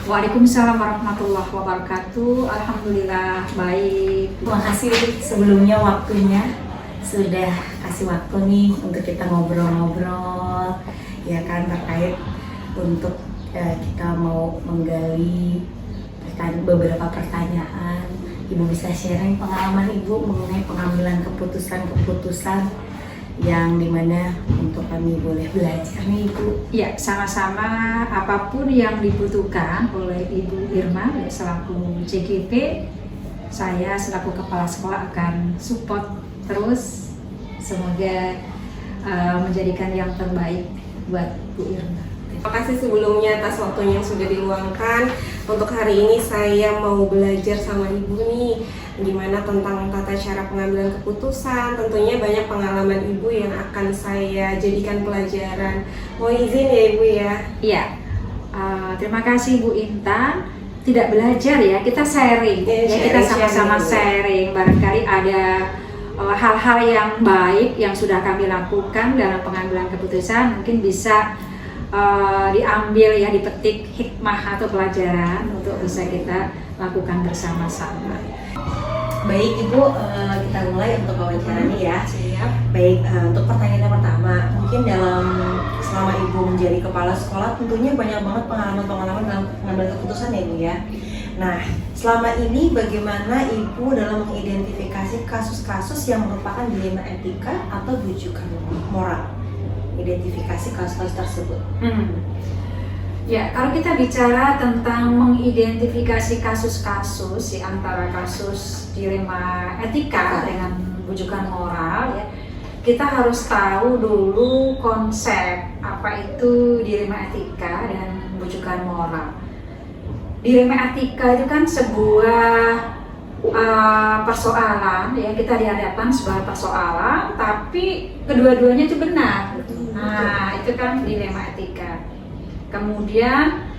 Waalaikumsalam warahmatullahi wabarakatuh. Alhamdulillah baik. Terima kasih sebelumnya waktunya sudah kasih waktu nih untuk kita ngobrol-ngobrol ya kan terkait untuk kita mau menggali beberapa pertanyaan. Ibu bisa sharing pengalaman Ibu mengenai pengambilan keputusan-keputusan yang dimana untuk kami boleh belajar nih Ibu. Ya, sama-sama apapun yang dibutuhkan oleh Ibu Irma ya, selaku CGP, saya selaku kepala sekolah akan support terus. Semoga menjadikan yang terbaik buat Bu Irma. Terima kasih sebelumnya atas waktunya yang sudah diluangkan. Untuk hari ini saya mau belajar sama Ibu nih gimana tentang tata cara pengambilan keputusan. Tentunya banyak pengalaman Ibu yang akan saya jadikan pelajaran. Mau izin ya Ibu ya? Iya, terima kasih Bu Intan. Tidak belajar ya, kita sharing. Kita sama-sama sharing. Barangkali ada hal-hal yang baik yang sudah kami lakukan dalam pengambilan keputusan, mungkin bisa diambil ya, dipetik hikmah atau pelajaran untuk bisa kita lakukan bersama-sama. Baik Ibu, kita mulai untuk wawancaranya ya. Siap. Baik, untuk pertanyaan yang pertama, mungkin selama Ibu menjadi kepala sekolah tentunya banyak banget pengalaman-pengalaman dalam pengambilan keputusan ya Ibu ya. Nah, selama ini bagaimana Ibu dalam mengidentifikasi kasus-kasus yang merupakan dilema etika atau rujukan moral? Identifikasi kasus-kasus tersebut. Ya, kalau kita bicara tentang mengidentifikasi kasus-kasus ya, antara kasus dilema etika dengan rujukan moral ya, kita harus tahu dulu konsep apa itu dilema etika dan rujukan moral. Dilema etika itu kan sebuah persoalan ya, kita dihadapkan sebuah persoalan tapi kedua-duanya itu benar. Nah, itu kan dilema etika. Kemudian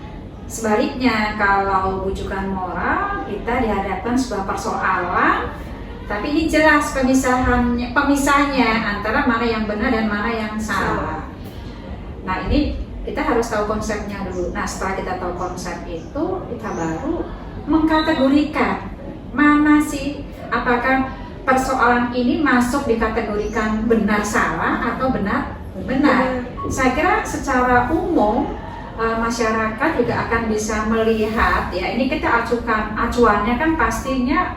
sebaliknya, kalau rujukan moral, kita dihadapkan sebuah persoalan tapi ini jelas pemisahnya antara mana yang benar dan mana yang salah. Nah, ini kita harus tahu konsepnya dulu. Nah, setelah kita tahu konsep itu, kita baru mengkategorikan mana sih, apakah persoalan ini masuk dikategorikan benar salah atau benar. Saya kira secara umum masyarakat juga akan bisa melihat ya, ini kita acuannya kan pastinya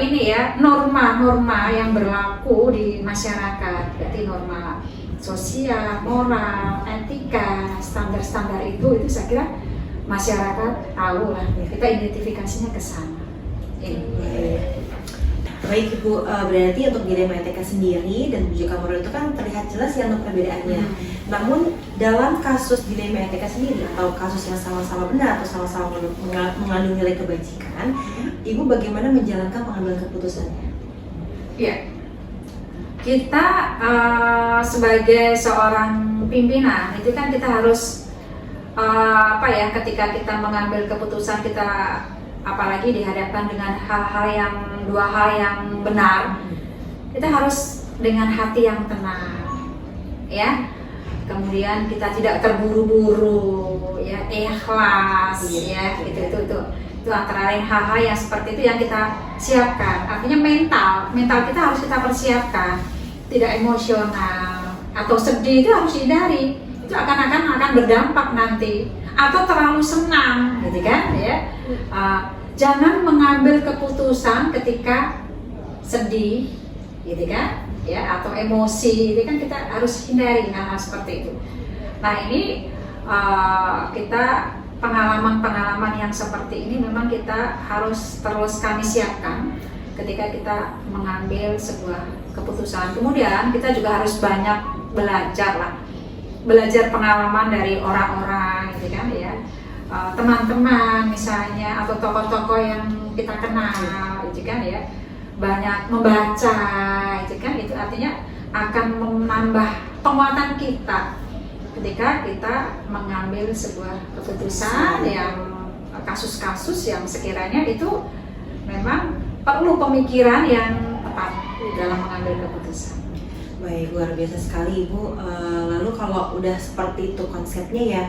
ini ya, norma-norma yang berlaku di masyarakat, berarti norma sosial, moral, etika, standar-standar itu saya kira masyarakat tahu lah, kita identifikasinya ke sana. Baik Ibu, berarti untuk dilema etika sendiri dan rujukan moral itu kan terlihat jelas ya untuk perbedaannya. Namun dalam kasus dilema etika sendiri atau kasus yang sama-sama benar atau sama-sama mengandung nilai kebajikan, Ibu bagaimana menjalankan pengambilan keputusannya? Ya, kita sebagai seorang pimpinan itu kan kita harus ketika kita mengambil keputusan, kita apalagi dihadapkan dengan dua hal yang benar, kita harus dengan hati yang tenang ya. Kemudian kita tidak terburu-buru ya, ikhlas ya, itu antara lain hal-hal yang seperti itu yang kita siapkan. Artinya mental kita harus kita persiapkan, tidak emosional atau sedih itu harus dihindari, itu akan berdampak nanti, atau terlalu senang gitu kan ya. Jangan mengambil keputusan ketika sedih gitu kan ya, atau emosi, itu kan kita harus hindari hal-hal seperti itu. Nah, ini kita pengalaman-pengalaman yang seperti ini memang kita harus terus kami siapkan ketika kita mengambil sebuah keputusan. Kemudian kita juga harus banyak belajar pengalaman dari orang-orang gitu kan ya, teman-teman misalnya, atau tokoh-tokoh yang kita kenal gitu kan ya, banyak membaca gitu kan, itu artinya akan menambah penguatan kita ketika kita mengambil sebuah keputusan yang kasus-kasus yang sekiranya itu memang perlu pemikiran yang tepat dalam mengambil keputusan. Baik, luar biasa sekali Ibu. Lalu kalau udah seperti itu konsepnya ya,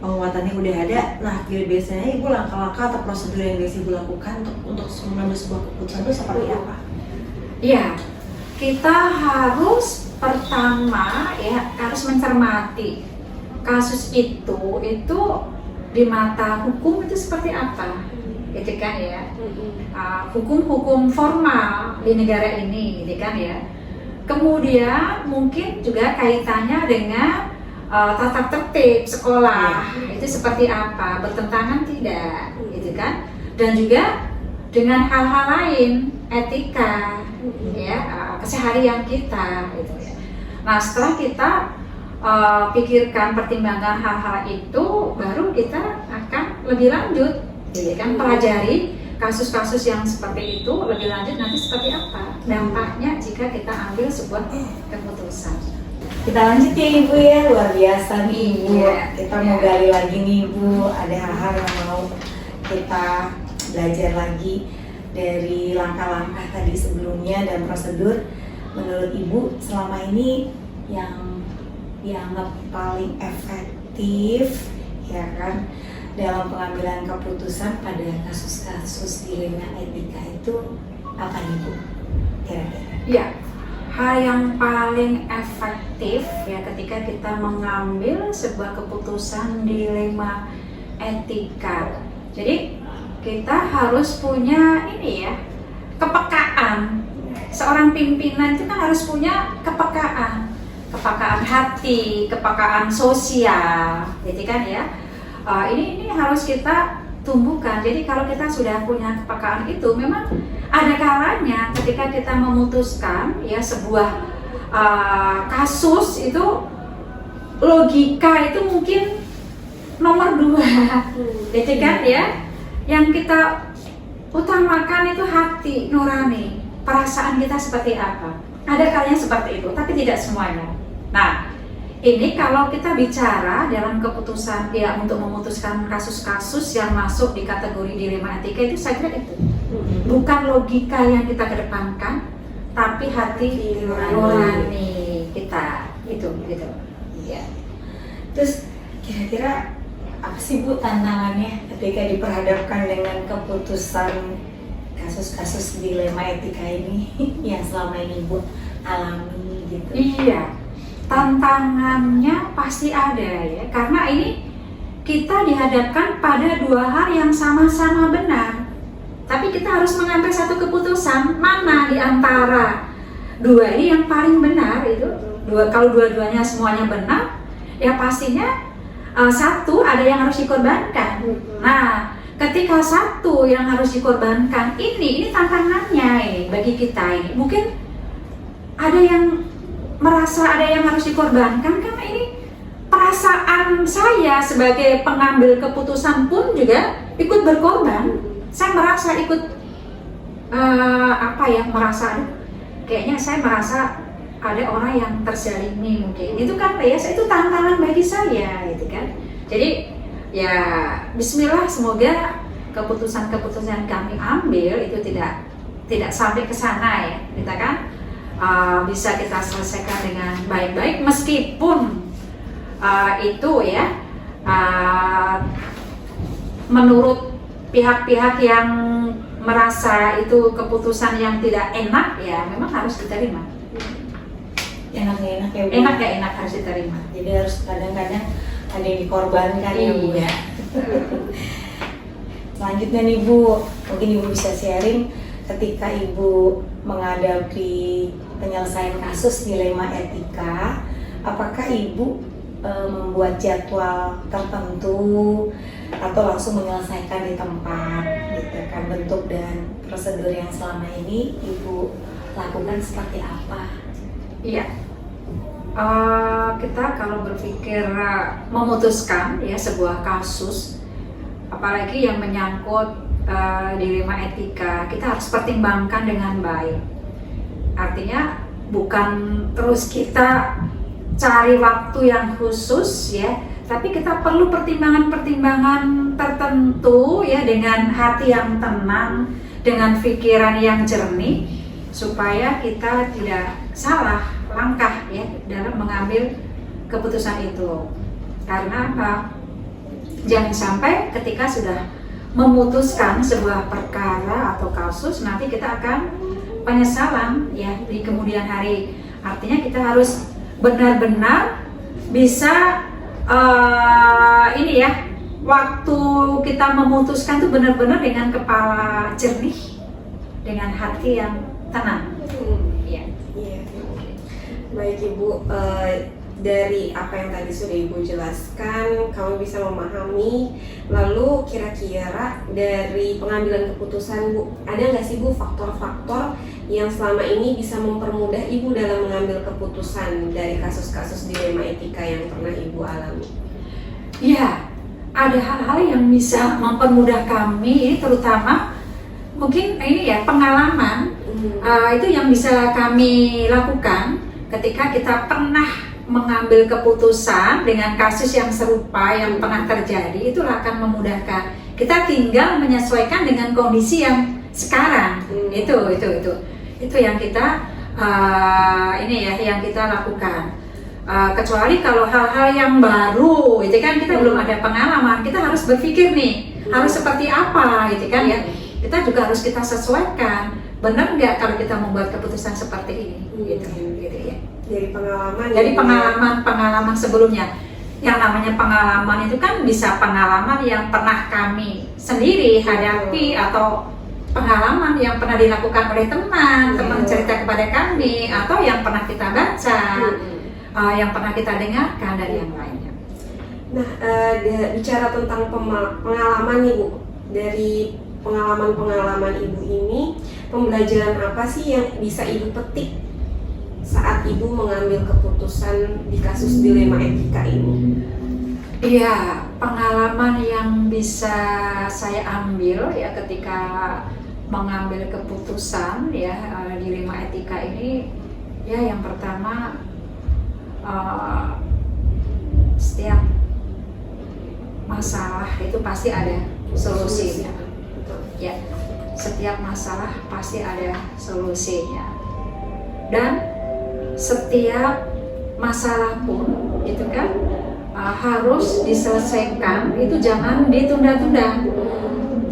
penguatannya udah ada. Nah, biasanya Ibu langkah-langkah atau prosedur yang biasa Ibu lakukan untuk mengambil sebuah keputusan itu seperti apa? Iya, kita harus pertama ya harus mencermati kasus itu di mata hukum itu seperti apa, gitu kan ya. Hukum-hukum formal di negara ini, gitu kan ya. Kemudian mungkin juga kaitannya dengan tata tertib sekolah itu seperti apa, bertentangan tidak, gitu kan. Dan juga dengan hal-hal lain, etika, ya, keseharian kita, gitu ya. Nah, setelah kita pikirkan, pertimbangkan hal-hal itu, baru kita akan lebih lanjut, gitu kan, pelajari kasus-kasus yang seperti itu lebih lanjut nanti seperti apa dampaknya jika kita ambil sebuah keputusan. Kita lanjut ya Ibu ya, luar biasa nih Ibu. Iya. Kita mau gali lagi nih Ibu, ada hal-hal yang mau kita belajar lagi dari langkah-langkah tadi sebelumnya dan prosedur. Menurut Ibu selama ini yang dianggap paling efektif ya kan dalam pengambilan keputusan pada kasus-kasus dilema etika itu apa nih Bu? Kira-kira? Ya, hal yang paling efektif ya ketika kita mengambil sebuah keputusan dilema etika. Jadi kita harus punya ini ya, kepekaan. Seorang pimpinan itu kan harus punya kepekaan hati, kepekaan sosial, gitu kan ya. Ini harus kita tumbuhkan. Jadi kalau kita sudah punya kepekaan itu, memang ada kalanya ketika kita memutuskan ya sebuah kasus itu, logika itu mungkin nomor 2, gitu kan ya. Yang kita utamakan itu hati nurani, perasaan kita seperti apa. Ada kalanya seperti itu, tapi tidak semuanya. Nah, ini kalau kita bicara dalam keputusan ya untuk memutuskan kasus-kasus yang masuk di kategori dilema etika itu, saya kira itu bukan logika yang kita kedepankan, tapi hati nurani kita itu gitu. Ya. Terus kira-kira apa sih Bu tantangannya ketika diperhadapkan dengan keputusan kasus-kasus dilema etika ini yang selama ini Bu alami gitu? Iya, tantangannya pasti ada ya, karena ini kita dihadapkan pada 2 hal yang sama-sama benar, tapi kita harus mengambil satu keputusan mana di antara 2 ini yang paling benar itu. Kalau dua-duanya semuanya benar, ya pastinya satu ada yang harus dikorbankan. Nah, ketika satu yang harus dikorbankan ini tantangannya ini bagi kita ini. Mungkin ada yang merasa ada yang harus dikorbankan karena ini perasaan saya sebagai pengambil keputusan pun juga ikut berkorban. Saya merasa ikut kayaknya saya merasa ada orang yang terzalimi mungkin. Itu kan ya, itu tantangan bagi saya gitu kan. Jadi ya bismillah, semoga keputusan-keputusan yang kami ambil itu tidak sampai ke sana ya, kita kan bisa kita selesaikan dengan baik-baik, meskipun itu ya menurut pihak-pihak yang merasa itu keputusan yang tidak enak ya memang harus diterima. Enak ya Bu? Enak harus diterima. Jadi harus kadang-kadang ada yang dikorbankan ya Bu ya. Selanjutnya nih Bu, mungkin Ibu bisa sharing ketika Ibu menghadapi penyelesaian kasus dilema etika, apakah Ibu membuat jadwal tertentu atau langsung menyelesaikan di tempat gitu kan, bentuk dan prosedur yang selama ini Ibu lakukan seperti apa? Iya, kita kalau berpikir memutuskan ya sebuah kasus, apalagi yang menyangkut dilema etika, kita harus pertimbangkan dengan baik. Artinya bukan terus kita cari waktu yang khusus ya, tapi kita perlu pertimbangan-pertimbangan tertentu ya, dengan hati yang tenang, dengan pikiran yang jernih, supaya kita tidak salah langkah ya dalam mengambil keputusan itu. Karena apa? Jangan sampai ketika sudah memutuskan sebuah perkara atau kasus, nanti kita akan penyesalan ya di kemudian hari. Artinya kita harus benar-benar bisa ini ya, waktu kita memutuskan tuh benar-benar dengan kepala jernih, dengan hati yang tenang. Iya. Iya. Baik Ibu, dari apa yang tadi sudah Ibu jelaskan, kamu bisa memahami. Lalu kira-kira dari pengambilan keputusan Bu, ada nggak sih Bu faktor-faktor yang selama ini bisa mempermudah Ibu dalam mengambil keputusan dari kasus-kasus dilema etika yang pernah Ibu alami? Ya, ada hal-hal yang bisa mempermudah kami, ini terutama mungkin ini ya pengalaman. Itu yang bisa kami lakukan ketika kita pernah mengambil keputusan dengan kasus yang serupa yang pernah terjadi, itu akan memudahkan. Kita tinggal menyesuaikan dengan kondisi yang sekarang. Itu yang kita ini ya yang kita lakukan. Kecuali kalau hal-hal yang baru, itu kan kita belum ada pengalaman, kita harus berpikir nih harus seperti apa, gitu kan ya. Kita juga harus kita sesuaikan. Benar nggak kalau kita membuat keputusan seperti ini, gitu ya. Dari pengalaman sebelumnya. Yang namanya pengalaman itu kan bisa pengalaman yang pernah kami sendiri hadapi atau pengalaman yang pernah dilakukan oleh teman cerita kepada kami, atau yang pernah kita baca, yang pernah kita dengarkan dari yang lainnya. Nah, bicara tentang pengalaman nih Bu, dari pengalaman Ibu ini, pembelajaran apa sih yang bisa Ibu petik saat Ibu mengambil keputusan di kasus dilema etika ini? Iya, pengalaman yang bisa saya ambil ya ketika mengambil keputusan ya dilema etika ini, ya yang pertama setiap masalah itu pasti ada solusinya. Ya, setiap masalah pasti ada solusinya, dan setiap masalah pun itu kan harus diselesaikan, itu jangan ditunda-tunda.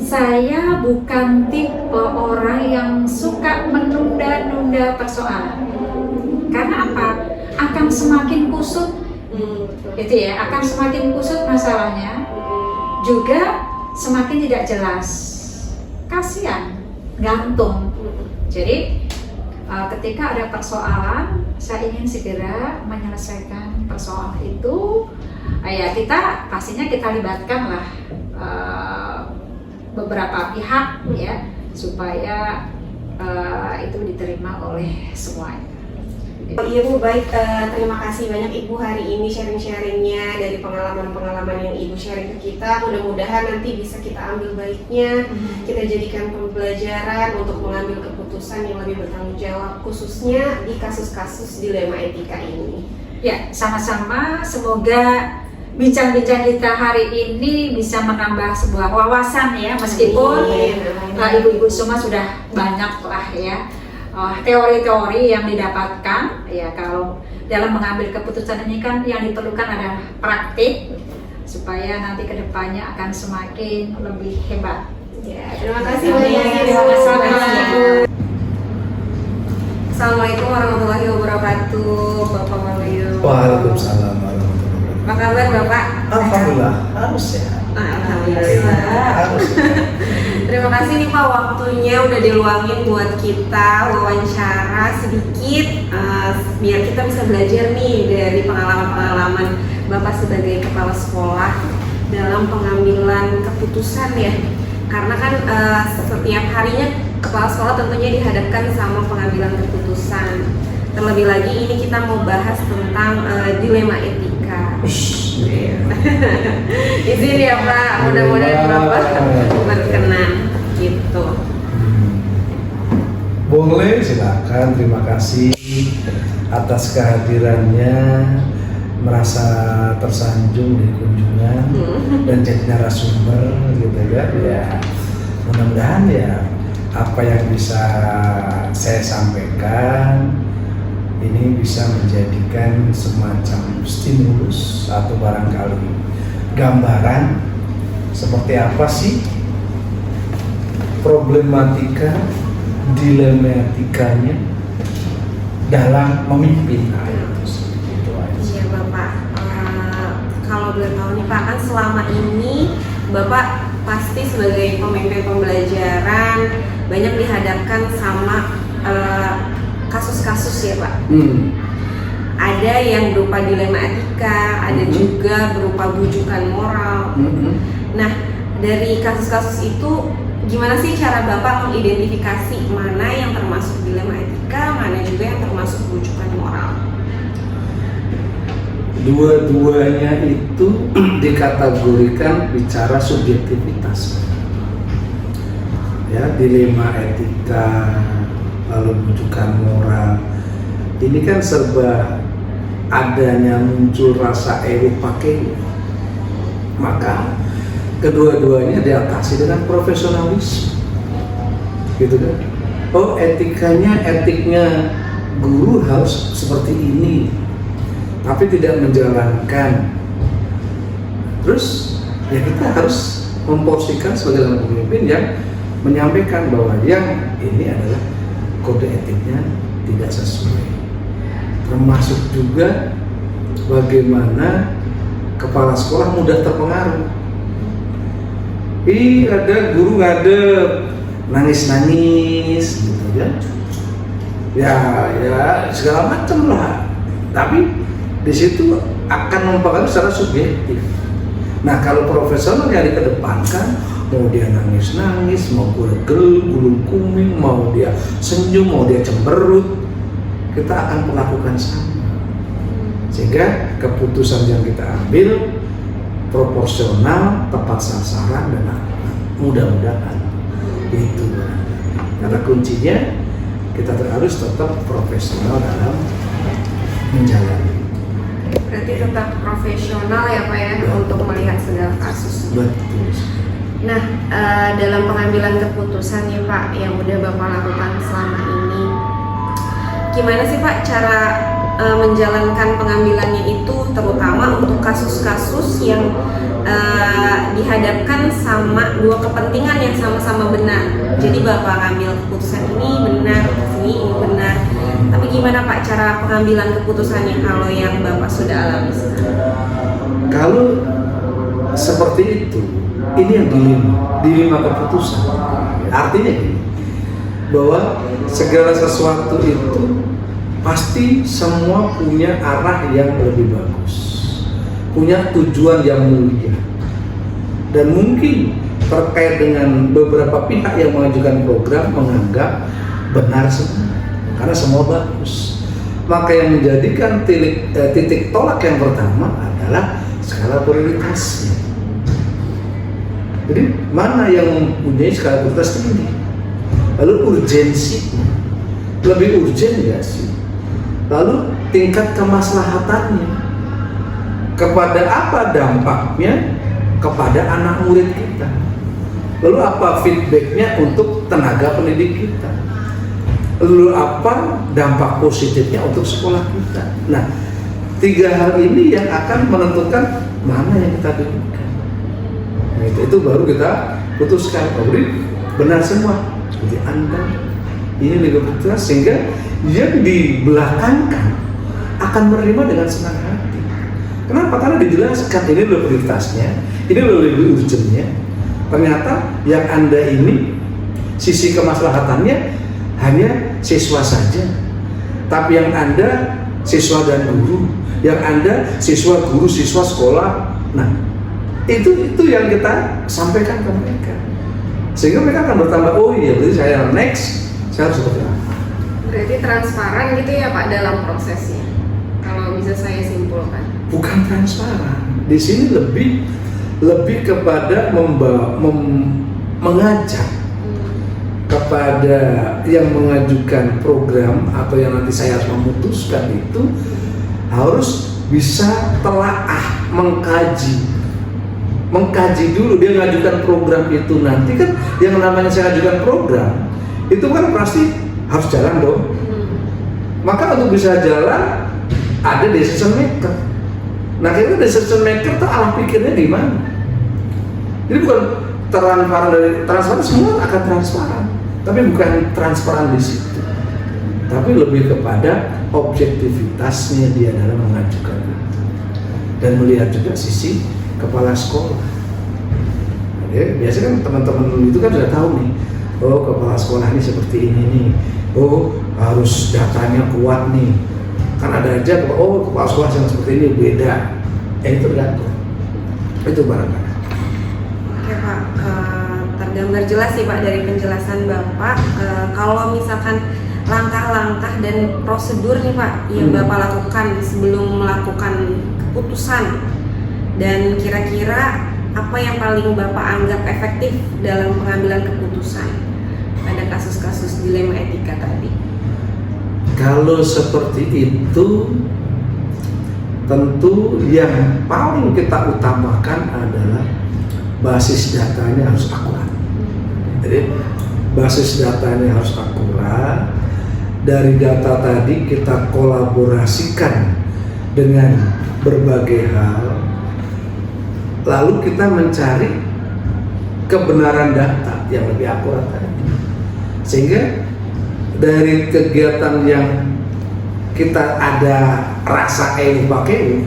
Saya bukan tipe orang yang suka menunda-nunda persoalan. Karena apa? Akan semakin kusut, itu ya, akan semakin kusut masalahnya, juga semakin tidak jelas. Kasihan, gantung. Jadi ketika ada persoalan, saya ingin segera menyelesaikan persoalan itu. Ya kita pastinya kita libatkan lah beberapa pihak ya, supaya itu diterima oleh semuanya. Iya Bu, baik, terima kasih banyak Ibu hari ini sharing-sharingnya, dari pengalaman-pengalaman yang Ibu sharing ke kita. Mudah-mudahan nanti bisa kita ambil baiknya, kita jadikan pembelajaran untuk mengambil keputusan yang lebih bertanggung jawab, khususnya di kasus-kasus dilema etika ini. Ya, sama-sama, semoga bincang-bincang kita hari ini bisa menambah sebuah wawasan ya, meskipun ibu-ibu semua sudah banyak lah ya teori-teori yang didapatkan ya. Kalau dalam mengambil keputusan ini kan yang diperlukan adalah praktik, supaya nanti kedepannya akan semakin lebih hebat. Ya, terima kasih banyak. Assalamualaikum warahmatullahi wabarakatuh, Bapak Waluyo. Waalaikumsalam warahmatullahi wabarakatuh. Apa kabar Bapak? Alhamdulillah, harus ya. Alhamdulillah. Harus. Terima kasih nih Pak, waktunya udah diluangin buat kita wawancara sedikit, biar kita bisa belajar nih dari pengalaman-pengalaman Bapak sebagai kepala sekolah dalam pengambilan keputusan ya. Karena kan setiap harinya kepala sekolah tentunya dihadapkan sama pengambilan keputusan. Terlebih lagi ini kita mau bahas tentang dilema etika. Izin ya Pak, mudah-mudahan Bapak berkenan gitu. Boleh, silakan. Terima kasih atas kehadirannya, merasa tersanjung di kunjungan dan jadi narasumber gitu kan ya. Mudah-mudahan ya apa yang bisa saya sampaikan ini bisa menjadikan semacam stimulus atau barangkali gambaran seperti apa sih problematika, dilematikanya dalam memimpin. Nah, itu aja. Iya Bapak, kalau boleh tahu nih Pak, kan selama ini Bapak pasti sebagai pemimpin pembelajaran banyak dihadapkan sama kasus-kasus ya Pak. Ada yang berupa dilema etika, ada juga berupa bujukan moral. Nah, dari kasus-kasus itu gimana sih cara Bapak mengidentifikasi mana yang termasuk dilema etika, mana juga yang termasuk bujukan moral? Dua-duanya itu dikategorikan bicara subjektivitas. Ya, dilema etika, lalu bujukan moral. Ini kan serba adanya muncul rasa pakai. Maka kedua-duanya diatasi dengan profesionalisme, gitu kan? Oh, etiknya guru harus seperti ini, tapi tidak menjalankan. Terus ya kita harus memporsikan sebagai pemimpin yang menyampaikan bahwa yang ini adalah kode etiknya tidak sesuai. Termasuk juga bagaimana kepala sekolah mudah terpengaruh. Ada guru ngadep, nangis-nangis gitu kan. Ya segala macam lah. Tapi di situ akan mempengaruhi secara subjektif. Nah, kalau profesional yang dikedepankan, mau dia nangis-nangis, mau gulung kuming, mau dia senyum, mau dia cemberut, kita akan melakukan sama. Sehingga keputusan yang kita ambil proporsional, tepat sasaran, dan mudah-mudahan itu. Karena kuncinya kita harus tetap profesional dalam menjalani. Berarti tetap profesional ya Pak ya, untuk melihat segala kasus. Betul. Nah, dalam pengambilan keputusan ya Pak yang udah Bapak lakukan selama ini, gimana sih Pak cara menjalankan pengambilannya itu, terutama untuk kasus-kasus yang dihadapkan sama dua kepentingan yang sama-sama benar. Jadi Bapak ngambil keputusan ini benar, ini benar. Tapi gimana Pak cara pengambilan keputusannya kalau yang Bapak sudah alami sekarang? Kalau seperti itu, ini yang dilema keputusan. Artinya gini, bahwa segala sesuatu itu pasti semua punya arah yang lebih bagus, punya tujuan yang mulia, dan mungkin terkait dengan beberapa pihak yang mengajukan program menganggap benar semua, karena semua bagus. Maka yang menjadikan titik tolak yang pertama adalah skala prioritasnya. Jadi mana yang mempunyai skala prioritas tinggi, lalu urgensinya lebih urgen nggak sih? Lalu tingkat kemaslahatannya, kepada apa dampaknya kepada anak murid kita, lalu apa feedbacknya untuk tenaga pendidik kita, lalu apa dampak positifnya untuk sekolah kita. Nah, tiga hal ini yang akan menentukan mana yang kita diberikan. Nah, itu baru kita putuskan, benar semua seperti Anda ini legalitas, sehingga yang dibelakangkan akan menerima dengan senang hati. Kenapa? Karena dijelaskan ini loh prioritasnya, ini loh lebih urgentnya. Ternyata yang Anda ini sisi kemaslahatannya hanya siswa saja, tapi yang Anda siswa dan guru, yang Anda siswa guru siswa sekolah. Nah, itu yang kita sampaikan ke mereka, sehingga mereka akan bertambah, oh iya berarti saya next, saya harus seperti apa. Berarti transparan gitu ya Pak dalam prosesnya, kalau bisa saya simpulkan. Bukan transparan, di sini lebih kepada mengajak kepada yang mengajukan program atau yang nanti saya harus memutuskan itu harus bisa telaah mengkaji dulu dia mengajukan program itu. Nanti kan yang namanya saya ajukan program itu kan pasti harus jalan dong. Maka untuk bisa jalan ada decision maker. Nah, kita decision maker tuh arah pikirnya di mana? Jadi bukan transparan semua akan transparan, tapi bukan transparan di situ, tapi lebih kepada objektivitasnya dia dalam mengajukan itu dan melihat juga sisi kepala sekolah. Biasanya kan teman-teman itu kan sudah tahu nih, oh kepala sekolah ini seperti ini nih, oh harus datanya kuat nih, kan ada aja oh kepala sekolah yang seperti ini beda, itu tergantung, itu barangkali. Oke Pak, tergambar jelas sih Pak dari penjelasan Bapak. Kalau misalkan langkah-langkah dan prosedur nih Pak yang Bapak lakukan sebelum melakukan keputusan, dan kira-kira apa yang paling Bapak anggap efektif dalam pengambilan keputusan pada kasus-kasus dilema etika tadi? Kalau seperti itu, tentu yang paling kita utamakan adalah basis datanya harus akurat. Jadi basis datanya harus akurat. Dari data tadi kita kolaborasikan dengan berbagai hal, lalu kita mencari kebenaran data yang lebih akurat tadi. Sehingga dari kegiatan yang kita ada rasa pakai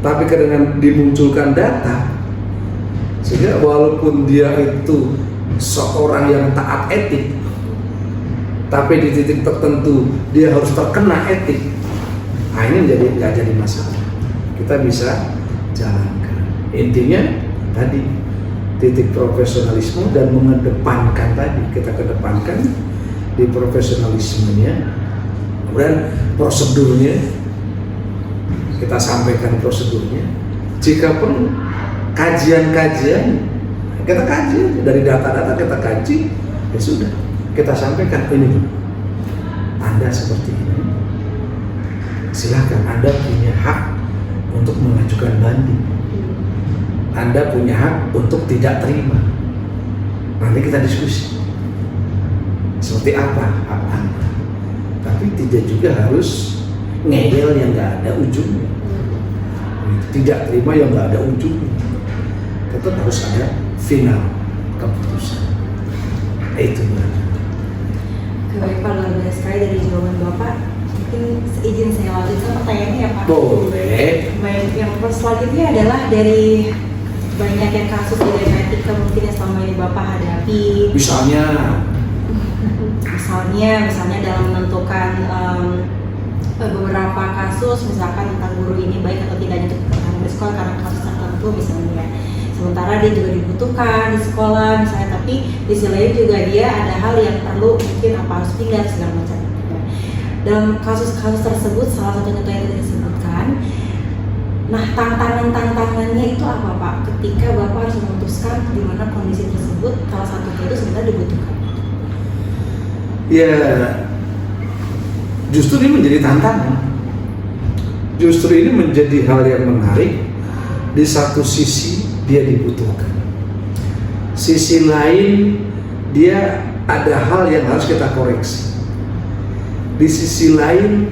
tapi dengan dimunculkan data, sehingga walaupun dia itu seorang yang taat etik, tapi di titik tertentu dia harus terkena etik, nah ini nggak jadi masalah, kita bisa jalankan. Intinya tadi titik profesionalisme dan mengedepankan tadi, kita kedepankan di profesionalismenya, kemudian prosedurnya kita sampaikan prosedurnya. Jika perlu kajian-kajian kita kaji, dari data-data kita kaji, ya sudah kita sampaikan ini, Anda seperti ini, silakan Anda punya hak untuk mengajukan banding, Anda punya hak untuk tidak terima. Nanti kita diskusi seperti apa hak Anda, tapi tidak juga harus ngeyel yang nggak ada ujungnya, tidak terima yang nggak ada ujungnya, tetap harus ada final keputusan. Itu benar. Baik Pak, luar biasa sekali dari jawaban Bapak. Mungkin izin saya lanjutkan pertanyaannya ya Pak. Boleh. Baik, yang selanjutnya adalah dari banyaknya kasus dilema etika mungkin yang selama ini Bapak hadapi. Misalnya dalam menentukan beberapa kasus, misalkan tentang guru ini baik atau tidaknya untuk pertahanan di sekolah karena kasus tertentu misalnya. Sementara dia juga dibutuhkan di sekolah misalnya, tapi di sisi lain juga dia ada hal yang perlu mungkin apa harus pindah segala macam. Dalam kasus-kasus tersebut salah satu contoh yang tadi disebutkan. Nah, tantangannya itu apa Pak? Ketika Bapak harus memutuskan di mana kondisi tersebut salah satunya itu sebenarnya dibutuhkan. ya justru ini menjadi tantangan. Justru ini menjadi hal yang menarik. Di satu sisi dia dibutuhkan, sisi lain dia ada hal yang harus kita koreksi. Di sisi lain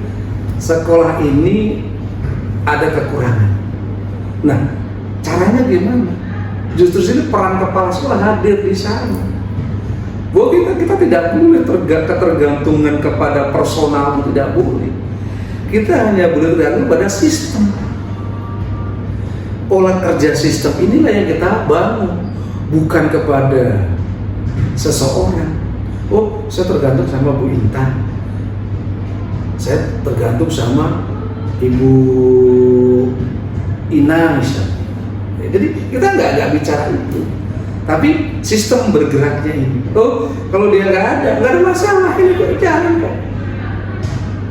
sekolah ini ada kekurangan. Nah, caranya gimana? Justru sini peran kepala sekolah hadir di sana. Bahwa kita tidak boleh ketergantungan kepada personal, tidak boleh. Kita hanya boleh tergantung pada sistem. Pola kerja sistem inilah yang kita bangun, bukan kepada seseorang. Oh, saya tergantung sama Bu Intan, saya tergantung sama Ibu Ina misalnya. Jadi kita nggak bicara itu, tapi sistem bergeraknya ini. Oh, kalau dia nggak ada masalah, ini kok jalan kok.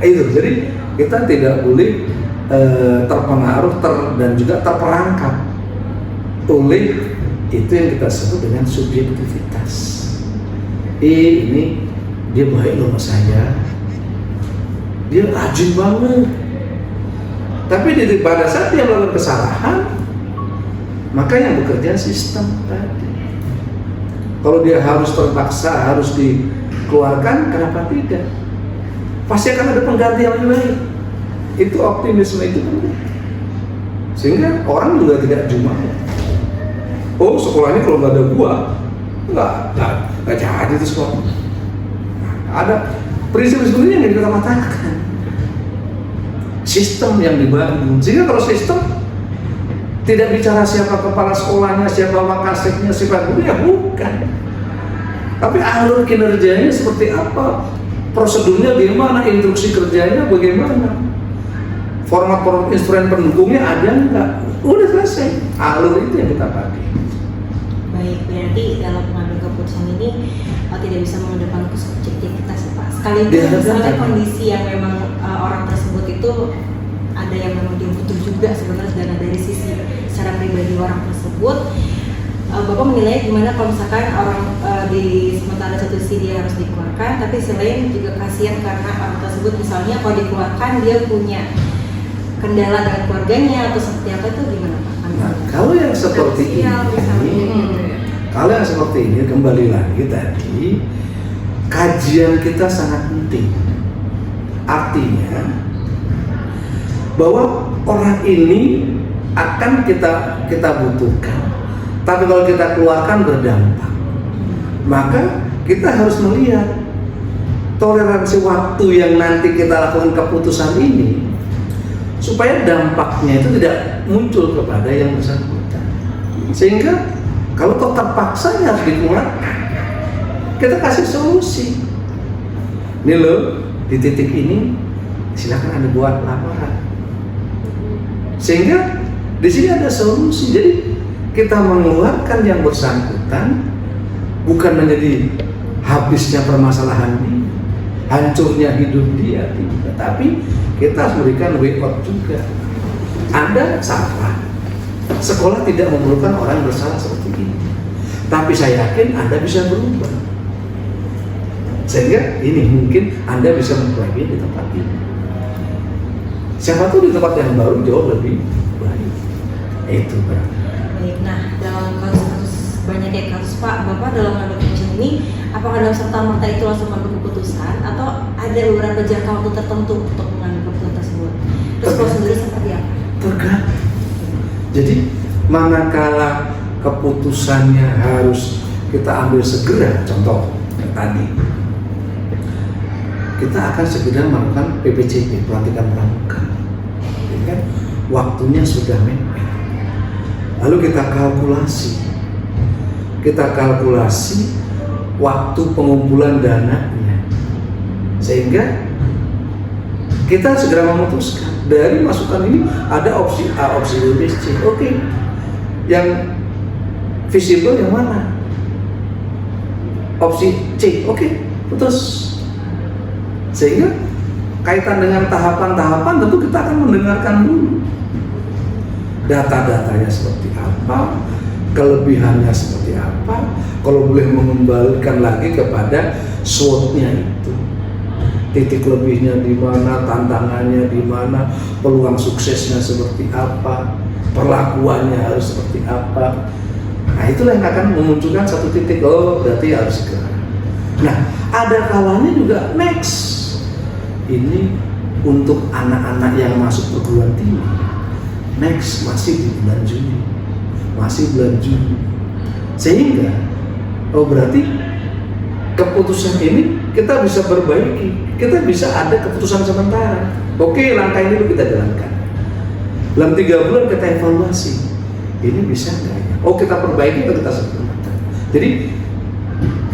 Itu, jadi kita tidak boleh terpengaruh dan juga terperangkap oleh itu yang kita sebut dengan subjektivitas. Ini dia baik loh sama saya, dia rajin banget, tapi pada saat dia melakukan kesalahan, maka yang bekerja sistem tadi. Kalau dia harus terpaksa harus dikeluarkan, kenapa tidak? Pasti akan ada pengganti yang lebih baik. Itu optimisme itu penting, sehingga orang juga tidak cuma oh sekolahnya kalau nggak ada gua nggak jadi itu sekolah. Nah, ada prinsip sebenarnya yang kita katakan, sistem yang dibangun. Sehingga kalau sistem tidak bicara siapa kepala sekolahnya, siapa makaseknya, siapa gurunya, bukan. Tapi alur kinerjanya seperti apa, prosedurnya bagaimana, instruksi kerjanya bagaimana, format instrumen pendukungnya ada nggak, udah selesai. Alur itu yang kita pakai. Baik, berarti dalam mengambil keputusan ini tidak bisa mengedepankan subjektivitas Pak. Sekalipun misalnya kondisi yang memang orang tersebut itu ada yang memang dia butuh juga sebenarnya, dan dari sisi secara pribadi orang tersebut, Bapak menilai gimana kalau misalkan orang di sementara satu sisi dia harus dikeluarkan, tapi selain juga kasihan karena orang tersebut misalnya kalau dikeluarkan dia punya kendala dengan keluarganya atau seperti apa, itu gimana Pak? Nah, kalau yang seperti ini, kembali lagi tadi, kajian kita sangat penting. Artinya bahwa orang ini akan kita butuhkan, tapi kalau kita keluarkan berdampak, maka kita harus melihat toleransi waktu yang nanti kita lakukan keputusan ini supaya dampaknya itu tidak muncul kepada yang bersangkutan. Sehingga kalau tetap paksa harus dikeluarkan, kita kasih solusi. Ini loh, di titik ini silakan Anda buat laporan. Sehingga di sini ada solusi. Jadi kita mengeluarkan yang bersangkutan bukan menjadi habisnya permasalahan dia, hancurnya hidup dia, tidak. Tapi kita harus memberikan way out juga. Anda salah, sekolah tidak memerlukan orang bersalah seperti ini. Tapi saya yakin Anda bisa berubah. Sehingga ini mungkin Anda bisa memperbaiki di tempat ini. Siapa tahu di tempat yang baru jauh lebih baik. Itu berarti. Baik, nah dalam kasus banyak kasus Pak, Bapak dalam mengambil keputusan ini, apakah dalam serta merta itu langsung mengambil keputusan atau ada beberapa jangka waktu tertentu untuk mengambil keputusan tersebut? Terus prosedurnya seperti apa? Tergantung. Jadi manakala keputusannya harus kita ambil segera, contoh yang tadi, kita akan segera melakukan PPCP, pelantikan pramuka, ya kan? Waktunya sudah mepet. Lalu kita kalkulasi waktu pengumpulan dananya, sehingga kita segera memutuskan dari masukan ini ada opsi A, opsi B, opsi C. Oke, yang visible yang mana? Opsi C. Oke, putus. Sehingga kaitan dengan tahapan-tahapan tentu kita akan mendengarkan dulu data-datanya seperti apa, kelebihannya seperti apa, kalau boleh mengembalikan lagi kepada SWOT-nya itu, titik lebihnya di mana, tantangannya di mana, peluang suksesnya seperti apa, perlakuannya harus seperti apa. Nah itulah yang akan memunculkan satu titik, oh berarti harus segera. Nah ada kalanya juga next, ini untuk anak-anak yang masuk perguruan tinggi, next masih di bulan Juni, sehingga oh berarti keputusan ini kita bisa perbaiki, kita bisa ada keputusan sementara. Oke, langkah ini dulu kita jalankan, dalam 3 bulan kita evaluasi, ini bisa nggak ya? Oh kita perbaiki atau kita sempurnakan. Jadi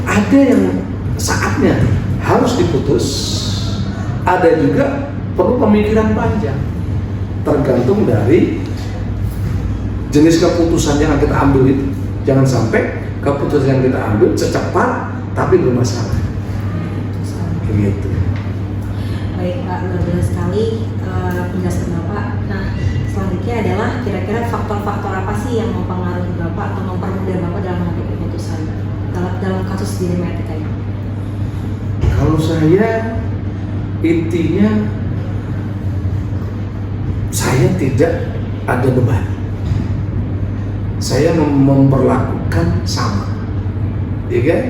ada yang saatnya harus diputus, ada juga perlu pemikiran panjang, tergantung dari jenis keputusan yang kita ambil itu. Jangan sampai keputusan yang kita ambil secepat tapi bermasalah. Gitu. Baik Pak, luar biasa sekali penjelasan Bapak. Nah selanjutnya adalah kira-kira faktor-faktor apa sih yang mempengaruhi Bapak atau mempermudah Bapak dalam mengambil keputusan dalam kasus dilematika ini? Kalau saya intinya saya tidak ada beban. Saya memperlakukan sama, ya kan?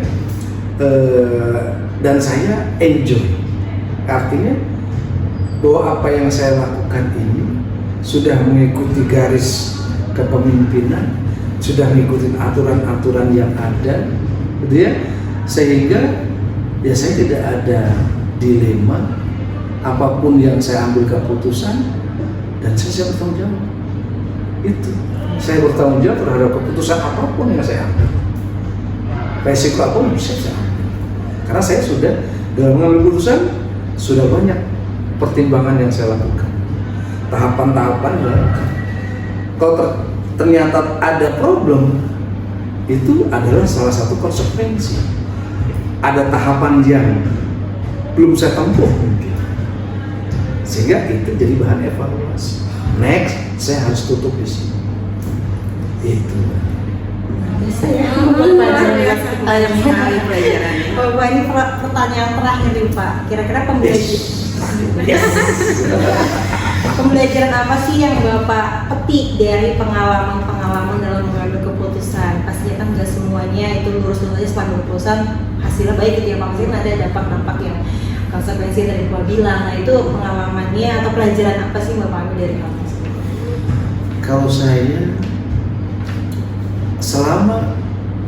Dan saya enjoy. Artinya bahwa apa yang saya lakukan ini sudah mengikuti garis kepemimpinan sudah ngikutin aturan-aturan yang ada, gitu ya, sehingga ya saya tidak ada dilema apapun yang saya ambil keputusan dan saya siap bertanggung jawab. Itu saya bertanggung jawab terhadap keputusan apapun yang saya ambil, resiko apapun bisa saya ambil, karena saya sudah dalam mengambil keputusan sudah banyak pertimbangan yang saya lakukan, tahapan-tahapan ya. Kalau ternyata ada problem, itu adalah salah satu konsekuensi. Ada tahapan yang belum saya tempuh mungkin, sehingga itu jadi bahan evaluasi. Next, saya harus tutup di sini. Itu. Saya buat pelajaran yang menarik pelajarannya. Bapak, ini pertanyaan terakhir nih Pak. Kira-kira pembelajaran apa sih yang Bapak petik dari pengalaman dalam mengambil keputusan? Pastinya kan nggak semuanya itu lurus-lurus aja setelah keputusan hasilnya baik gitu ya Pak. Mungkin ada dampak-dampak yang konsekuensi dari Bapak bilang. Nah itu pengalamannya atau pelajaran apa sih Bapak ambil dari hal tersebut? Kalau saya, selama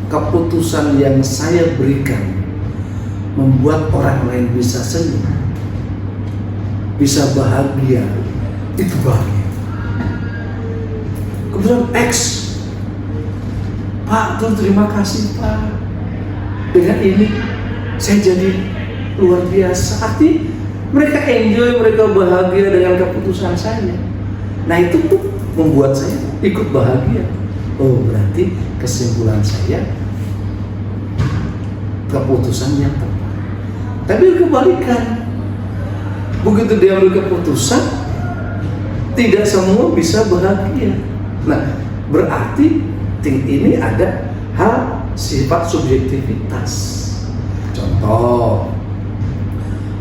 keputusan yang saya berikan membuat orang lain bisa senyum, bisa bahagia, itu bahagia. Kemudian X, Pak, terima kasih Pak, dengan ini saya jadi luar biasa. Arti mereka enjoy, mereka bahagia dengan keputusan saya. Nah itu tuh membuat saya ikut bahagia. Oh berarti kesimpulan saya keputusan yang tepat. Tapi kebalikan, begitu dia ambil keputusan, tidak semua bisa bahagia. Nah berarti ini ada hal sifat subjektivitas. Contoh,